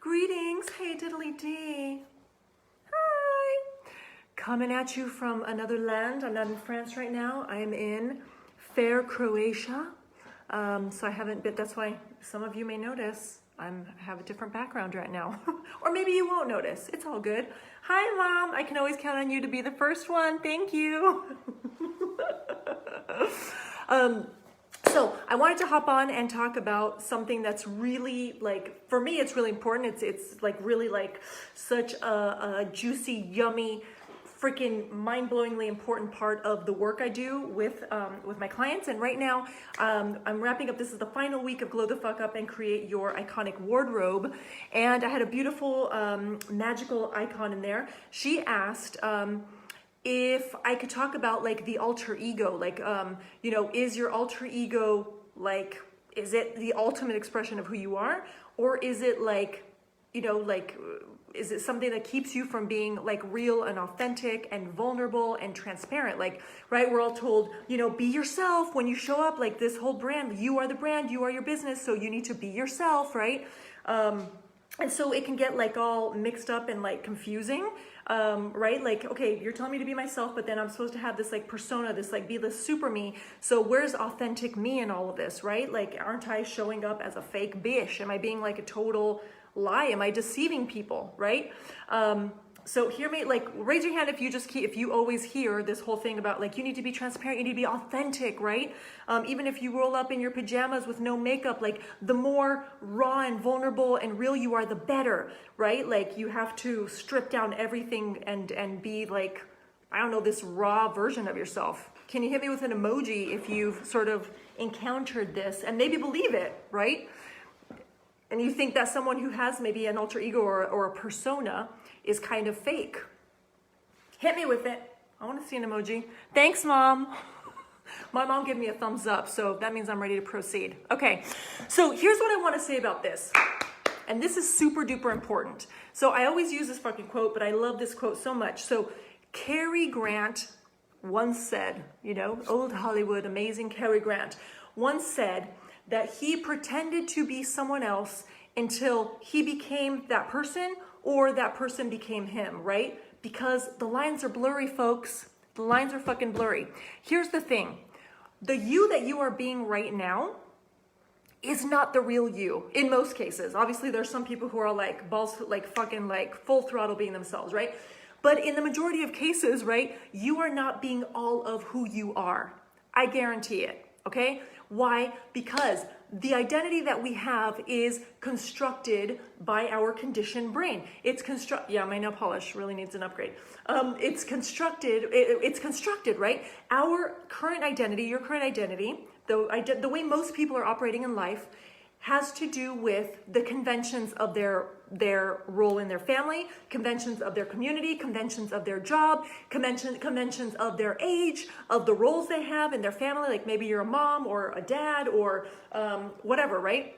Greetings, hey diddly dee. Hi. Coming at you from another land. I'm not in France right now. I'm in fair Croatia. So I haven't been, that's why some of you may notice I have a different background right now. Or maybe you won't notice. It's all good. Hi, Mom. I can always count on you to be the first one. Thank you. So I wanted to hop on and talk about something that's really, like, for me, it's really important. It's like really like such a juicy, yummy, freaking mind-blowingly important part of the work I do with my clients. And right now, I'm wrapping up. This is the final week of Glow the Fuck Up and Create Your Iconic Wardrobe. And I had a beautiful magical icon in there. She asked, if I could talk about like the alter ego, like, you know, is your alter ego, like, is it the ultimate expression of who you are? Or is it like, you know, like, is it something that keeps you from being like real and authentic and vulnerable and transparent? Like, right, we're all told, you know, be yourself when you show up, like this whole brand, you are the brand, you are your business. So you need to be yourself, right? And so it can get like all mixed up and like confusing, right? Like, okay, you're telling me to be myself, but then I'm supposed to have this like persona, this like be the super me. So where's authentic me in all of this, right? Like, aren't I showing up as a fake Bish? Am I being like a total lie? Am I deceiving people, right? So hear me, like, raise your hand if you always hear this whole thing about like, you need to be transparent, you need to be authentic, right? Even if you roll up in your pajamas with no makeup, like the more raw and vulnerable and real you are, the better, right? Like you have to strip down everything and be like, I don't know, this raw version of yourself. Can you hit me with an emoji if you've sort of encountered this and maybe believe it, right? And you think that someone who has maybe an alter ego or a persona is kind of fake. Hit me with it. I want to see an emoji. Thanks, Mom. My mom gave me a thumbs up, so that means I'm ready to proceed. Okay, so here's what I want to say about this. And this is super duper important. So I always use this fucking quote, but I love this quote so much. So Cary Grant once said, you know, old Hollywood, amazing Cary Grant, once said that he pretended to be someone else until he became that person or that person became him, right? Because the lines are blurry, folks. The lines are fucking blurry. Here's the thing. The you that you are being right now is not the real you in most cases. Obviously, there's some people who are like balls, like fucking like full throttle being themselves, right? But in the majority of cases, right, you are not being all of who you are. I guarantee it, okay? Why? Because the identity that we have is constructed by our conditioned brain. It's yeah, my nail polish really needs an upgrade. It's constructed, right? Our current identity, your current identity, the way most people are operating in life has to do with the conventions of their role in their family, conventions of their community, conventions of their job, conventions of their age, of the roles they have in their family, like maybe you're a mom or a dad or whatever, right?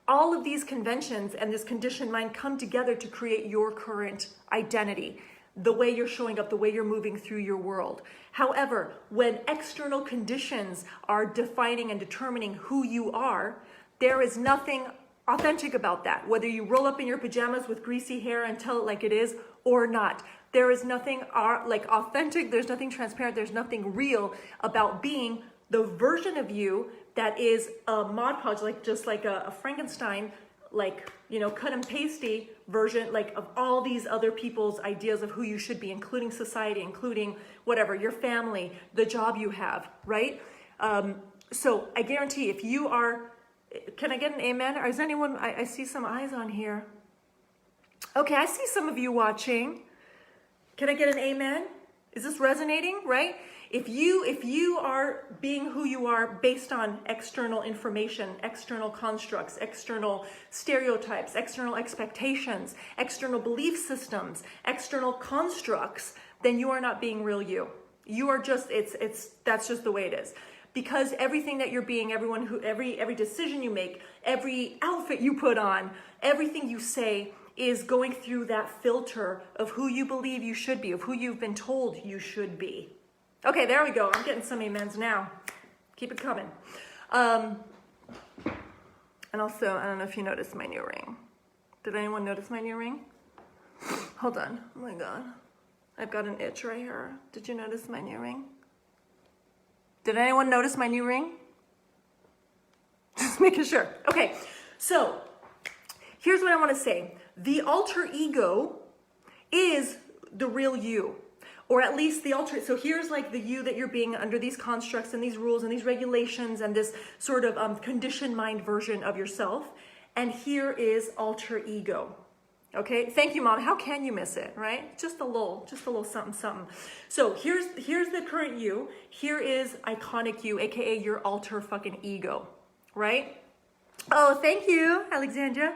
All of these conventions and this conditioned mind come together to create your current identity, the way you're showing up, the way you're moving through your world. However, when external conditions are defining and determining who you are, there is nothing authentic about that, whether you roll up in your pajamas with greasy hair and tell it like it is or not. There is nothing like authentic, there's nothing transparent, there's nothing real about being the version of you that is a Mod Podge, like just like a Frankenstein, like, you know, cut and pasty version, like of all these other people's ideas of who you should be, including society, including whatever, your family, the job you have, right? So I guarantee if you are, can I get an amen? Or is anyone, I see some eyes on here. Okay, I see some of you watching. Can I get an amen? Is this resonating, right? If you are being who you are based on external information, external constructs, external stereotypes, external expectations, external belief systems, external constructs, then you are not being real you. You are just, that's just the way it is. Because everything that you're being, every decision you make, every outfit you put on, everything you say is going through that filter of who you believe you should be, of who you've been told you should be. Okay, there we go. I'm getting some amens now. Keep it coming. And also, I don't know if you noticed my new ring. Did anyone notice my new ring? Hold on. Oh my God. I've got an itch right here. Did you notice my new ring? Did anyone notice my new ring? Just making sure. Okay, so here's what I want to say. The alter ego is the real you, or at least the alter. So here's like the you that you're being under these constructs and these rules and these regulations and this sort of conditioned mind version of yourself. And here is alter ego. Okay, thank you, Mom. How can you miss it, right? Just a little something, something. So here's the current you. Here is iconic you, aka your alter fucking ego, right? Oh, thank you, Alexandra.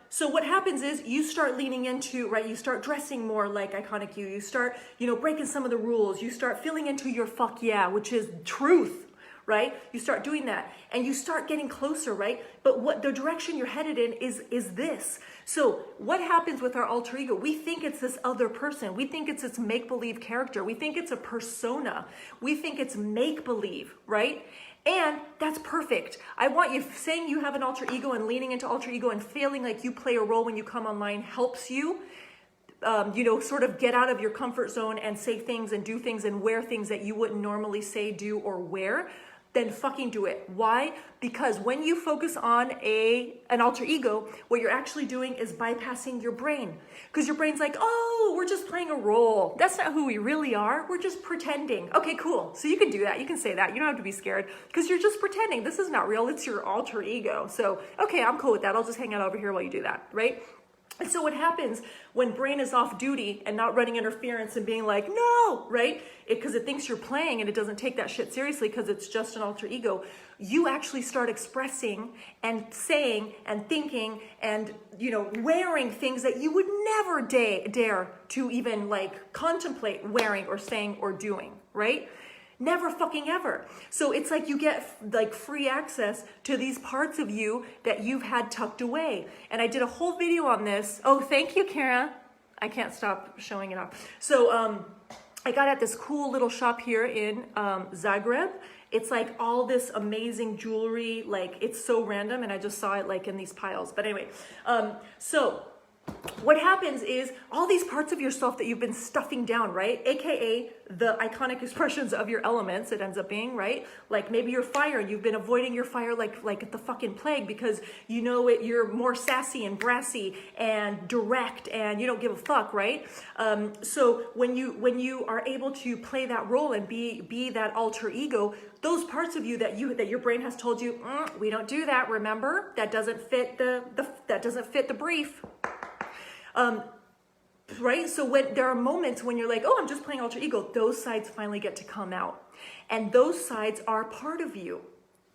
So what happens is you start leaning into, right? You start dressing more like iconic you. You start, breaking some of the rules. You start feeling into your fuck yeah, which is truth. Right? You start doing that and you start getting closer, right? But what the direction you're headed in is this. So what happens with our alter ego? We think it's this other person. We think it's this make-believe character. We think it's a persona. We think it's make-believe, right? And that's perfect. I want you saying you have an alter ego and leaning into alter ego and feeling like you play a role when you come online helps you. Sort of get out of your comfort zone and say things and do things and wear things that you wouldn't normally say, do, or wear. Then fucking do it. Why? Because when you focus on an alter ego, what you're actually doing is bypassing your brain. Because your brain's like, oh, we're just playing a role. That's not who we really are. We're just pretending. Okay, cool. So you can do that. You can say that. You don't have to be scared because you're just pretending. This is not real. It's your alter ego. So, okay, I'm cool with that. I'll just hang out over here while you do that, right? And so what happens when brain is off duty and not running interference and being like, no, right? Because it thinks you're playing and it doesn't take that shit seriously because it's just an alter ego. You actually start expressing and saying and thinking and, wearing things that you would never dare to even like contemplate wearing or saying or doing, right? Never fucking ever. So it's like you get like free access to these parts of you that you've had tucked away. And I did a whole video on this. Oh, thank you, Kara. I can't stop showing it off. So I got at this cool little shop here in Zagreb. It's like all this amazing jewelry. Like it's so random and I just saw it like in these piles. But anyway, so what happens is all these parts of yourself that you've been stuffing down, right? AKA the iconic expressions of your elements, it ends up being, right? Like maybe you're fire and you've been avoiding your fire like the fucking plague because you're more sassy and brassy and direct and you don't give a fuck, right? So when you are able to play that role and be that alter ego, those parts of you that your brain has told you, we don't do that, remember? That doesn't fit the brief. Right? So when there are moments when you're like, oh, I'm just playing alter ego, those sides finally get to come out. And those sides are part of you.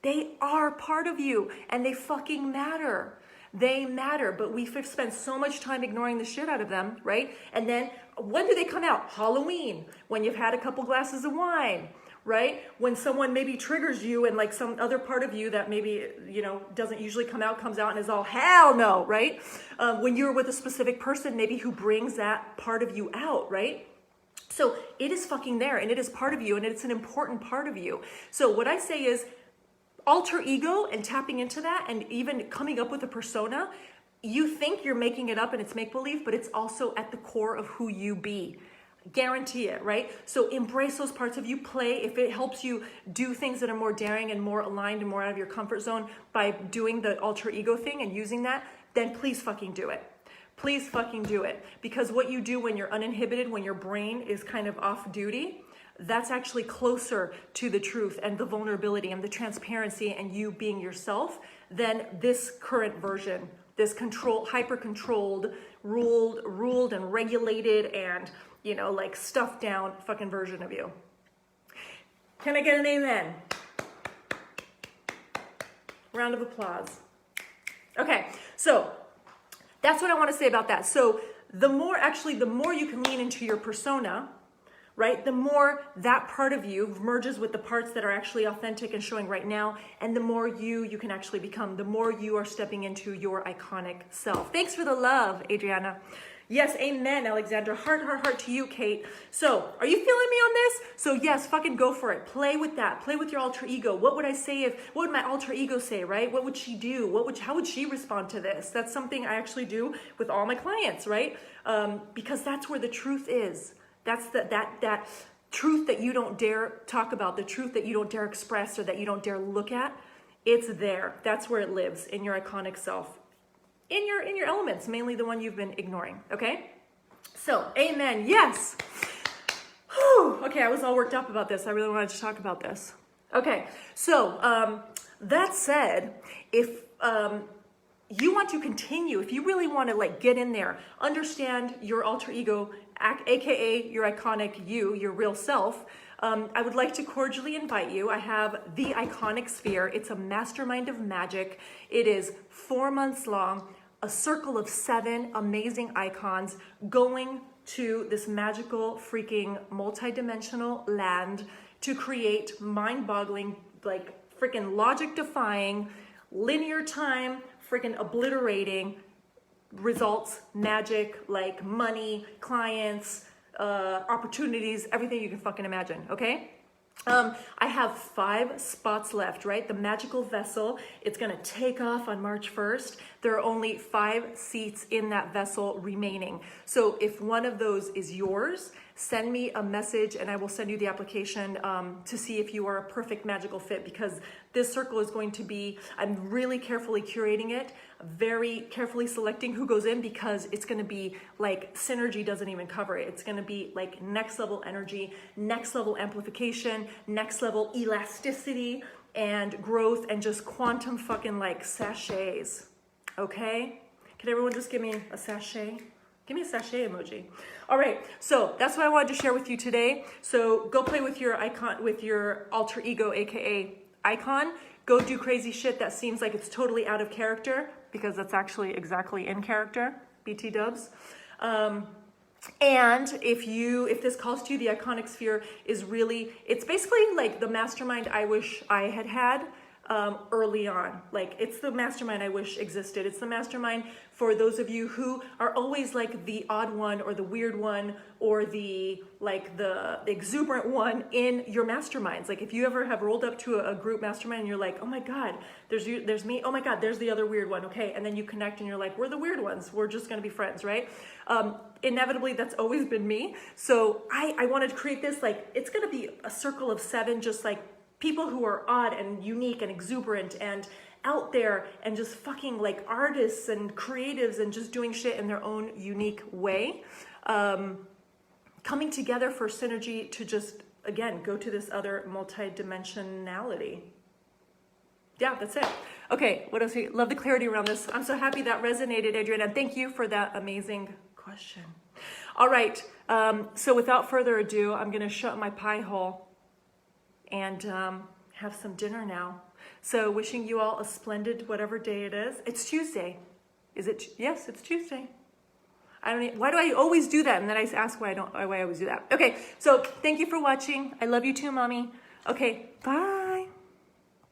They are part of you and they fucking matter. They matter, but we spend so much time ignoring the shit out of them, right? And then when do they come out? Halloween, when you've had a couple glasses of wine, right? When someone maybe triggers you and like some other part of you that maybe, doesn't usually come out, comes out and is all hell no, right? When you're with a specific person, maybe who brings that part of you out, right? So it is fucking there and it is part of you and it's an important part of you. So what I say is alter ego and tapping into that and even coming up with a persona, you think you're making it up and it's make-believe, but it's also at the core of who you be. Guarantee it, right? So embrace those parts of you, play. If it helps you do things that are more daring and more aligned and more out of your comfort zone by doing the alter ego thing and using that, then please fucking do it. Please fucking do it. Because what you do when you're uninhibited, when your brain is kind of off duty, that's actually closer to the truth and the vulnerability and the transparency and you being yourself than this current version, this hyper-controlled, ruled and regulated and like stuffed down fucking version of you. Can I get an amen? Round of applause. Okay, so that's what I want to say about that. So the more you can lean into your persona, right? The more that part of you merges with the parts that are actually authentic and showing right now, and the more you can actually become, the more you are stepping into your iconic self. Thanks for the love, Adriana. Yes, amen, Alexandra. Heart, heart, heart to you, Kate. So, are you feeling me on this? So yes, fucking go for it. Play with that. Play with your alter ego. What would I say what would my alter ego say, right? What would she do? How would she respond to this? That's something I actually do with all my clients, right? Because that's where the truth is. That's that truth that you don't dare talk about, the truth that you don't dare express or that you don't dare look at. It's there. That's where it lives, in your iconic self. In your elements, mainly the one you've been ignoring, okay? So, amen, yes. Whew. Okay, I was all worked up about this. I really wanted to talk about this. Okay, so that said, if you want to continue, if you really want to like get in there, understand your alter ego, aka your iconic you, your real self, I would like to cordially invite you. I have the Iconic Sphere. It's a mastermind of magic. It is 4 months long, a circle of 7 amazing icons going to this magical, freaking, multi-dimensional land to create mind-boggling, like freaking logic-defying, linear time, freaking obliterating results, magic, like money, clients, opportunities, everything you can fucking imagine, okay? I have 5 spots left, right? The magical vessel, it's gonna take off on March 1st. There are only 5 seats in that vessel remaining. So if one of those is yours, send me a message and I will send you the application to see if you are a perfect magical fit, because this circle is going to be, I'm really carefully curating it, very carefully selecting who goes in, because it's going to be like synergy doesn't even cover it. It's going to be like next level energy, next level amplification, next level elasticity and growth, and just quantum fucking like sachets. Okay? Can everyone just give me a sachet? Give me a sachet emoji. All right, so that's what I wanted to share with you today. So go play with your icon, with your alter ego, aka icon. Go do crazy shit that seems like it's totally out of character, because that's actually exactly in character. BT dubs. And if this calls to you, the Iconic Sphere is really, it's basically like the mastermind I wish I had early on. Like, it's the mastermind I wish existed. It's the mastermind for those of you who are always like the odd one or the weird one or the exuberant one in your masterminds. Like, if you ever have rolled up to a group mastermind and you're like, oh my God, there's me. Oh my God, there's the other weird one. Okay. And then you connect and you're like, we're the weird ones. We're just going to be friends. Right. Inevitably, that's always been me. So I wanted to create this, like, it's going to be a circle of 7, just like people who are odd and unique and exuberant and out there and just fucking like artists and creatives and just doing shit in their own unique way. Coming together for synergy to just, again, go to this other multi-dimensionality. Yeah, that's it. Okay, what else? Love the clarity around this. I'm so happy that resonated, Adriana. Thank you for that amazing question. All right, so without further ado, I'm gonna shut my pie hole and have some dinner now. So wishing you all a splendid whatever day it is. It's Tuesday. Is it? Yes, it's Tuesday. Why do I always do that? And then I ask why I always do that. Okay, so thank you for watching. I love you too, Mommy. Okay, bye.